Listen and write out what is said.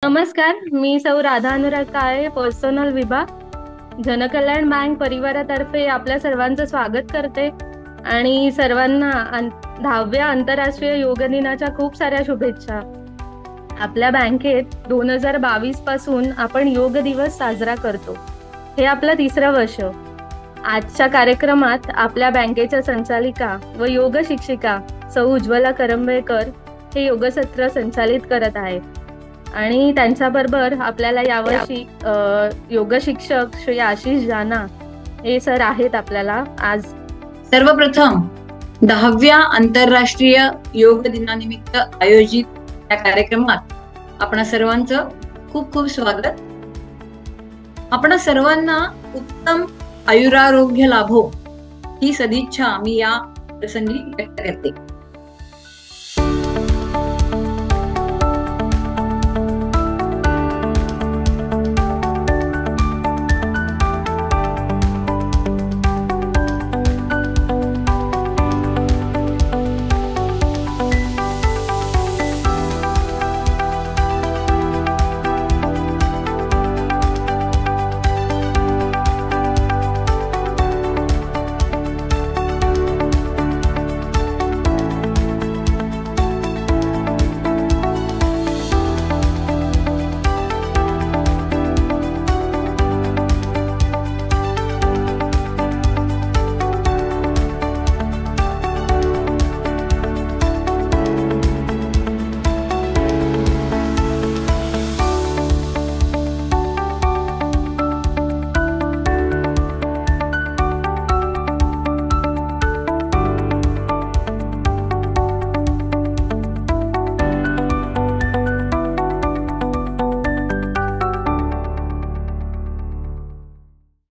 नमस्कार, मी सौ राधा अनुराग काळे, पर्सनल विभाग, जनकल्याण बँक परिवारातर्फे आपल्या सर्वांचं स्वागत करते आणि सर्वांना 10व्या आंतरराष्ट्रीय योग दिनाच्या खूप साऱ्या शुभेच्छा. आपल्या बँकेत 2022 पासून आपण योग दिवस साजरा करतो. हे आपलं तिसरं वर्ष. आजच्या कार्यक्रमात आपल्या बँकेच्या संचालिका व योग शिक्षिका सौ उज्ज्वला करंबेकर हे योगसत्र संचालित करत आहेत आणि त्यांच्याबरोबर आपल्याला यावर्षी योग शिक्षक श्री आशिष जाना हे सर आहेत आपल्याला आज. सर्वप्रथम 10व्या आंतरराष्ट्रीय योग दिनानिमित्त आयोजित या कार्यक्रमात आपणा सर्वांचं खूप खूप स्वागत. आपणा सर्वांना उत्तम आयुरारोग्य लाभो ही सदिच्छा मी या प्रसंगी व्यक्त करते.